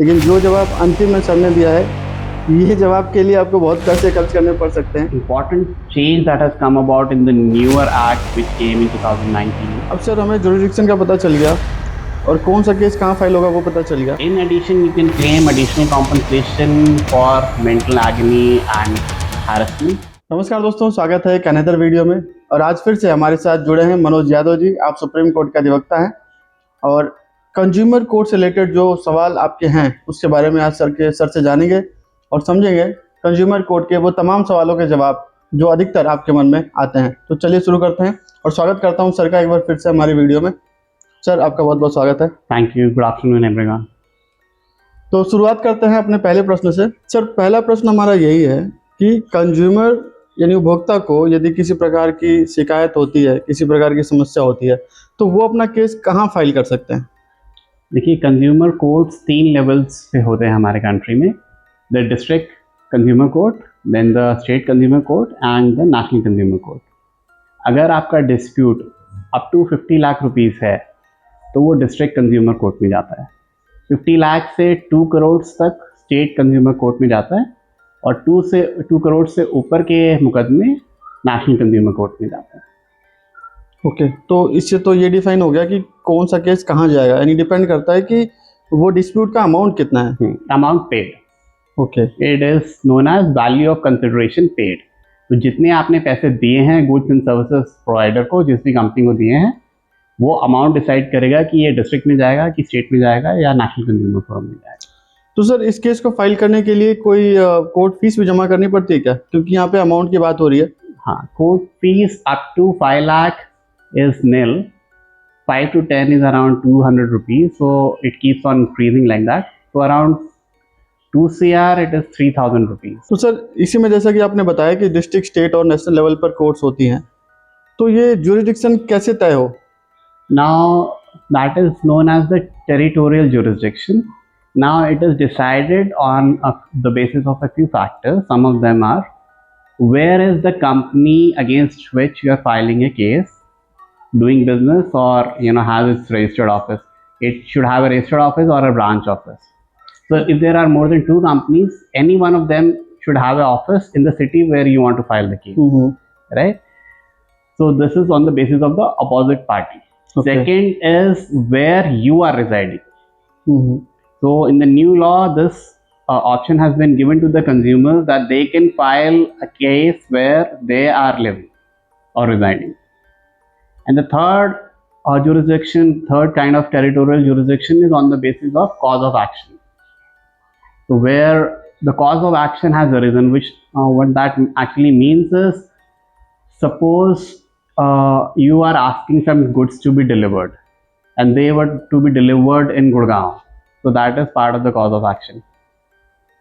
लेकिन जो जवाब अंतिम में सर ने दिया है, ये जवाब के लिए आपको बहुत पैसे खर्च करने पड़ सकते हैं। Important change that has come about in the newer act which came in 2019. अब सर हमें जुरिडिक्शन का पता चल गया और कौन सा केस कहाँ फाइल होगा वो पता चल गया। In addition, you can claim additional compensation for mental agony and harassment. नमस्कार दोस्तों, स्वागत है एक अनदर वीडियो में। और आज फिर से हमारे साथ जुड़े हैं मनोज यादव जी। आप सुप्रीम कोर्ट का अधिवक्ता हैं और कंज्यूमर कोर्ट से रिलेटेड जो सवाल आपके हैं उसके बारे में आज सर से जानेंगे और समझेंगे कंज्यूमर कोर्ट के वो तमाम सवालों के जवाब जो अधिकतर आपके मन में आते हैं। तो चलिए शुरू करते हैं और स्वागत करता हूं सर का एक बार फिर से हमारी वीडियो में। सर आपका बहुत बहुत स्वागत है। Thank you. Good afternoon, everyone. तो शुरुआत करते हैं अपने पहले प्रश्न से। सर पहला प्रश्न हमारा यही है कि कंज्यूमर यानी उपभोक्ता को यदि किसी प्रकार की शिकायत होती है, किसी प्रकार की समस्या होती है, तो वो अपना केस कहाँ फाइल कर सकते हैं? देखिए, कंज्यूमर कोर्ट्स 3 लेवल्स पे होते हैं हमारे कंट्री में। The district consumer court, then the state consumer court and the national consumer court. अगर आपका dispute up to 50 lakh rupees है तो वो डिस्ट्रिक्ट कंज्यूमर कोर्ट में जाता है। 50 लाख से 2 करोड़ तक स्टेट कंज्यूमर कोर्ट में जाता है और 2 करोड़ से ऊपर के मुकदमे नेशनल कंज्यूमर कोर्ट में जाता है। ओके, तो इससे तो ये डिफाइन हो गया कि कौन सा केस कहाँ जाएगा, यानी डिपेंड करता है कि वो डिस्प्यूट का अमाउंट कितना है। Amount paid, okay, it is known as value of consideration paid. तो जितने आपने पैसे दिए हैं गुड्स एंड सर्विसेज प्रोवाइडर को, जिस भी कंपनी को दिए हैं, वो अमाउंट डिसाइड करेगा कि ये डिस्ट्रिक्ट में जाएगा कि स्टेट में जाएगा या नेशनल कंज्यूमर फोरम में जाएगा। तो सर इस केस को फाइल करने के लिए कोई कोर्ट फीस भी जमा करनी पड़ती है क्या? क्योंकि यहाँ पे अमाउंट की बात हो रही है। हाँ, court fee up to 5 lakh is nil. 5 to 10 is around 200 rupees, so it keeps on increasing like that. So around 2 CR it is 3000 rupees. तो सर इसी में जैसा कि आपने बताया कि डिस्ट्रिक्ट, स्टेट और नेशनल लेवल पर कोर्ट्स होती हैं, तो ये जुरिडिक्शन कैसे तय हो? Now that is known as the territorial jurisdiction. Now it is decided on the basis of a few factors. Some of them are, where is the company against which you are filing a case doing business or has its registered office. It should have a registered office or a branch office. So if there are more than 2 companies, any one of them should have an office in the city where you want to file the case. Right? So this is on the basis of the opposite party. Okay. Second is where you are residing. So in the new law, this option has been given to the consumers that they can file a case where they are living or residing. And the third third kind of territorial jurisdiction is on the basis of cause of action. So where the cause of action has arisen, which what that actually means is, suppose you are asking some goods to be delivered and they were to be delivered in Gurgaon. So that is part of the cause of action.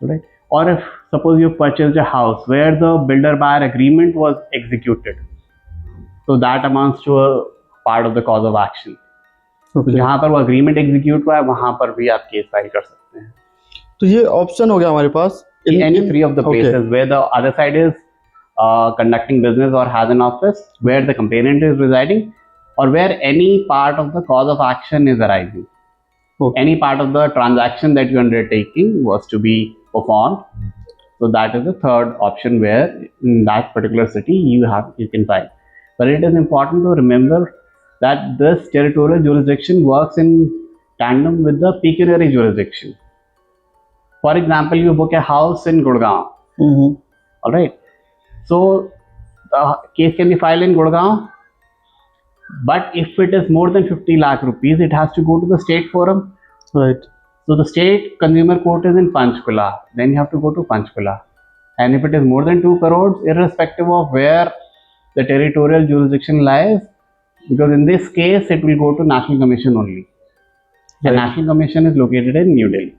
Right? Or if suppose you purchased a house where the builder-buyer agreement was executed, so that amounts to a part of the cause of action. Okay. जहाँ पर वो agreement execute हुआ है वहाँ पर भी आप case file कर सकते हैं। तो ये ऑप्शन हो गया हमारे पास In any 3 of the places where the other side is conducting business or has an office, where the complainant is residing, or where any part of the cause of action is arising. Okay. Any part of the transaction that you are undertaking was to be performed. So that is the third option where in that particular city you can file. But it is important to remember that this territorial jurisdiction works in tandem with the pecuniary jurisdiction. For example, you book a house in Gurgaon. All right. So the case can be filed in Gurgaon. But if it is more than 50 lakh rupees, it has to go to the state forum. Right. So the state consumer court is in Panchkula. Then you have to go to Panchkula. And if it is more than 2 crores, irrespective of where the territorial jurisdiction lies, because in this case it will go to National Commission only. The National Commission is located in New Delhi.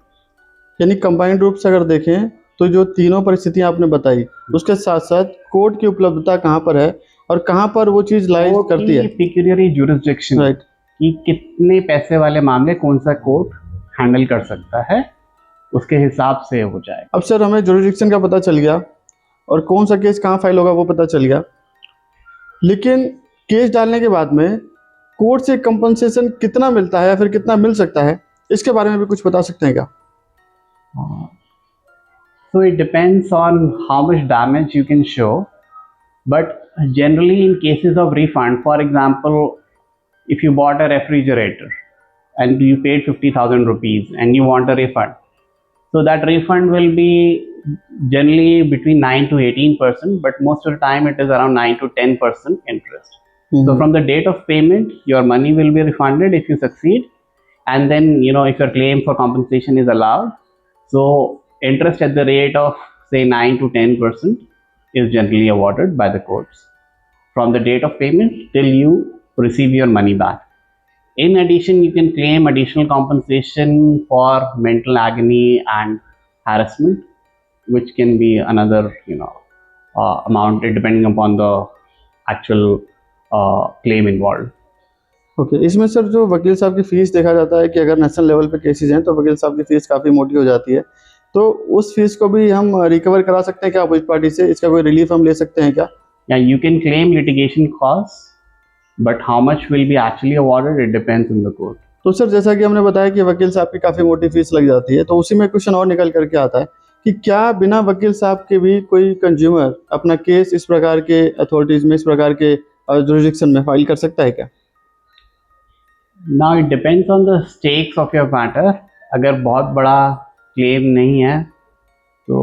यानी combined रूप से अगर देखें तो जो तीनों परिस्थितियां आपने बताई, उसके साथ साथ कोर्ट की उपलब्धता कहाँ पर है और कहाँ पर वो चीज लाइज करती है। पिक्यूनियरी जुरिस्डिक्शन, राइट, कि कितने पैसे वाले मामले कौन सा कोर्ट हैंडल कर सकता है, उसके हिसाब से हो जाए। अब सर हमें जुरिडिक्शन का पता चल गया और कौन सा केस कहाँ फाइल होगा वो पता चल गया, लेकिन केस डालने के बाद में कोर्ट से कंपनसेशन कितना मिलता है या फिर कितना मिल सकता है, इसके बारे में भी कुछ बता सकते हैं क्या? So it depends on how much damage you can show, but generally in cases of refund, for example, if you bought a refrigerator and you paid 50,000 rupees and you want a refund, so that refund will be generally between 9 to 18%, but most of the time it is around 9 to 10% interest. So from the date of payment, your money will be refunded if you succeed, and then if your claim for compensation is allowed, so interest at the rate of say 9 to 10% is generally awarded by the courts from the date of payment till you receive your money back. In addition, you can claim additional compensation for mental agony and harassment, which can be another amount depending upon the actual claim involved. Okay इसमें sir जो वकील साहब की fees देखा जाता है कि अगर नेशनल लेवल पे केसेस हैं तो वकील साहब की फ़ीस काफ़ी मोटी हो जाती है, तो उस फीस को भी हम रिकवर करा सकते हैं क्या अपोजिट पार्टी से? इसका कोई रिलीफ हम ले सकते हैं क्या? Yeah, you can claim litigation costs, but how much will be actually awarded, it depends on the court. तो सर जैसा कि हमने बताया कि वकील साहब की काफ़ी मोटी फीस लग जाती है, तो उसी में क्वेश्चन और निकल करके आता है कि क्या बिना वकील साहब के भी कोई कंज्यूमर अपना केस इस प्रकार के अथॉरिटीज़ में, इस प्रकार के जुरिडिक्शन में फाइल कर सकता है क्या? Now it depends on the stakes of your matter. अगर बहुत बड़ा claim नहीं है, तो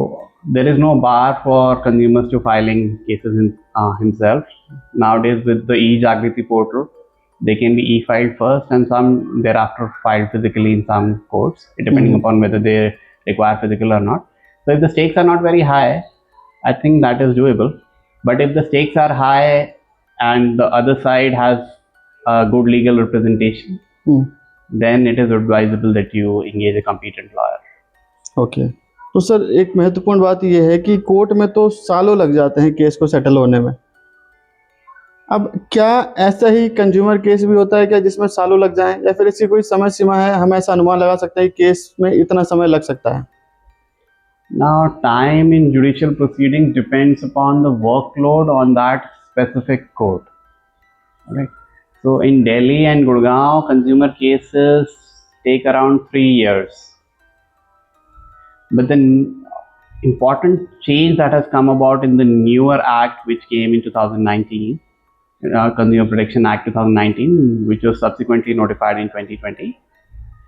there is no bar for consumers to filing cases himself. Nowadays with the e-Jagriti portal, they can be e-filed first and some thereafter filed physically in some courts, depending upon whether they require physical or not. So if the stakes are not very high, I think that is doable. But if the stakes are high and the other side has a good legal representation, then it is advisable that you engage a competent lawyer. Okay तो sir एक महत्वपूर्ण बात यह है कि court में तो सालों लग जाते हैं केस को सेटल होने में। अब क्या ऐसा ही कंज्यूमर केस भी होता है क्या जिसमें सालों लग जाएं, या फिर इसकी कोई समय सीमा है? हम ऐसा अनुमान लगा सकते हैं कि केस में इतना समय लग सकता है? Now, time in judicial proceedings depends upon the workload on that specific court. Right. So, in Delhi and Gurgaon, consumer cases take around 3 years. But the important change that has come about in the newer act, which came in 2019, Consumer Protection Act 2019, which was subsequently notified in 2020,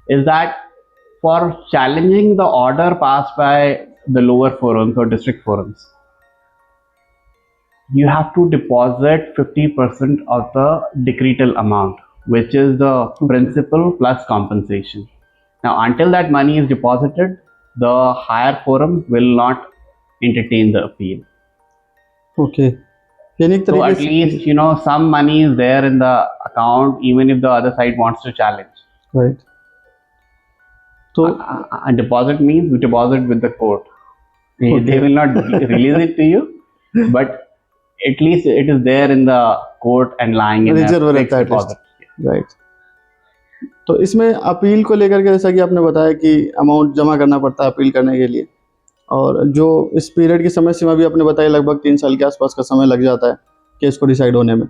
is that for challenging the order passed by the lower forums or district forums, you have to deposit 50% of the decretal amount, which is the principal plus compensation. Now, until that money is deposited, the higher forum will not entertain the appeal. Okay यानी एक So तरीके at least some money is there in the account, even if the other side wants to challenge. Right तो A deposit means we deposit with the court. They will not release it to you, but at least it is there in the court and lying in reserve a fixed रहता है deposit. Right तो इसमें appeal को लेकर के जैसा कि आपने बताया कि अमाउंट जमा करना पड़ता है अपील करने के लिए, और जो इस पीरियड की समय सीमा भी आपने बताई लगभग 3 साल के आसपास का समय लग जाता है केस को डिसाइड होने में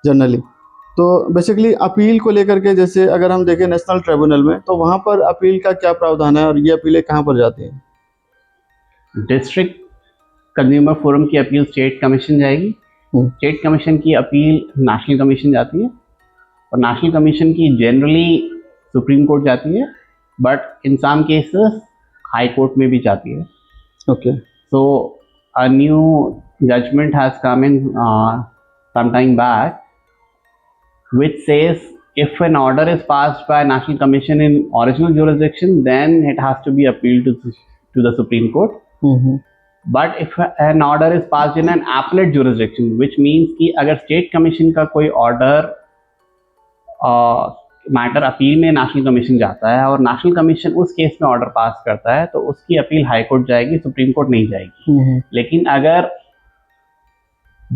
जनरली। तो बेसिकली अपील को लेकर के जैसे अगर हम देखें नेशनल ट्रिब्यूनल में, तो वहाँ पर अपील का क्या प्रावधान है और ये अपीलें कहाँ पर जाती हैं? डिस्ट्रिक्ट कंज्यूमर फोरम की अपील स्टेट कमीशन जाएगी, स्टेट कमीशन की अपील नेशनल कमीशन जाती है, और नेशनल कमीशन की जनरली सुप्रीम कोर्ट जाती है, but in some cases high court में भी जाती है. Okay So a new judgment has come in some time back, which says if an order is passed by National Commission in original jurisdiction, then it has to be appealed to the Supreme Court. But if an order is passed in an appellate jurisdiction, which means कि अगर state commission का कोई order matter appeal में national commission जाता है और national commission उस case में ऑर्डर पास करता है, तो उसकी अपील हाई कोर्ट जाएगी, सुप्रीम कोर्ट नहीं जाएगी. लेकिन अगर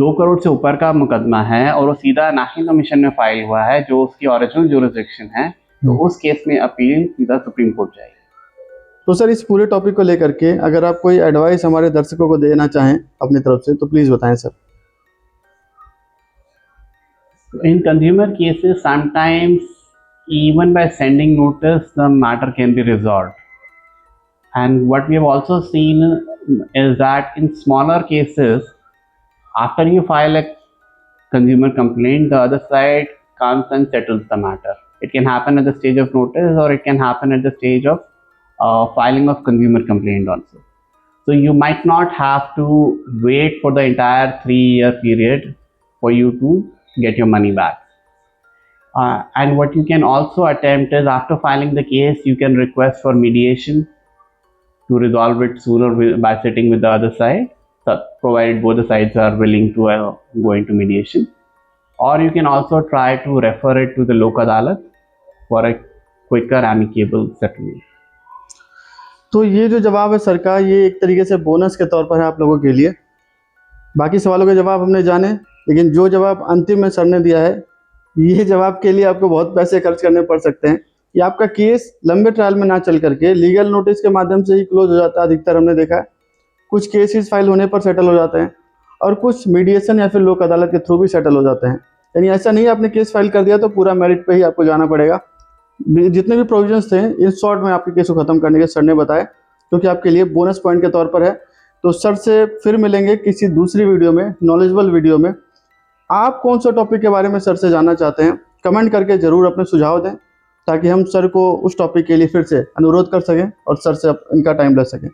2 करोड़ से ऊपर का मुकदमा है और वो सीधा नेशनल कमीशन में फाइल हुआ है जो उसकी ओरिजिनल जुरिसडिक्शन है, तो उस केस में अपील सीधा सुप्रीम कोर्ट जाएगी. तो सर इस पूरे टॉपिक को लेकर के अगर आप कोई एडवाइस हमारे दर्शकों को देना चाहें अपनी तरफ से तो प्लीज़ बताएं sir. In consumer cases, sometimes even by sending notice, the matter can be resolved. And what we have also seen is that in smaller cases, after you file a consumer complaint, the other side comes and settles the matter. It can happen at the stage of notice, or it can happen at the stage of filing of consumer complaint also. So you might not have to wait for the entire 3-year period for you to get your money back. And what you can also attempt is, after filing the case, you can request for mediation to resolve it sooner by sitting with the other side, provided both the sides are willing to go into mediation. Or you can also try to refer it to the Lok Adalat for a quicker amicable settlement. तो ये जो जवाब है sir का, ये एक तरीके से बोनस के तौर पर है आप लोगों के लिए। बाकी सवालों के जवाब हमने जाने, लेकिन जो जवाब अंतिम में सर ने दिया है, ये जवाब के लिए आपको बहुत पैसे खर्च करने पड़ सकते हैं। ये आपका केस लंबे ट्रायल में ना चल करके लीगल नोटिस के माध्यम से ही क्लोज हो जाता है, अधिकतर हमने देखा है। कुछ केसेस फाइल होने पर सेटल हो जाते हैं, और कुछ मीडिएशन या फिर लोक अदालत के थ्रू भी सेटल हो जाते हैं। यानी ऐसा नहीं है आपने केस फाइल कर दिया तो पूरा मेरिट पे ही आपको जाना पड़ेगा। जितने भी प्रोविजंस थे इन शॉर्ट में आपके केस को ख़त्म करने के सर ने बताया, क्योंकि आपके लिए बोनस पॉइंट के तौर पर है। तो सर से फिर मिलेंगे किसी दूसरी वीडियो में, नॉलेजेबल वीडियो में। आप कौन सा टॉपिक के बारे में सर से जानना चाहते हैं, कमेंट करके ज़रूर अपने सुझाव दें, ताकि हम सर को उस टॉपिक के लिए फिर से अनुरोध कर सकें और सर से इनका टाइम ले सकें।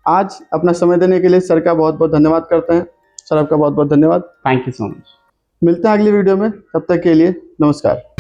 आज अपना समय देने के लिए सर का बहुत बहुत धन्यवाद करते हैं। सर आपका बहुत बहुत धन्यवाद। Thank you so much. मिलते हैं अगली वीडियो में, तब तक के लिए नमस्कार।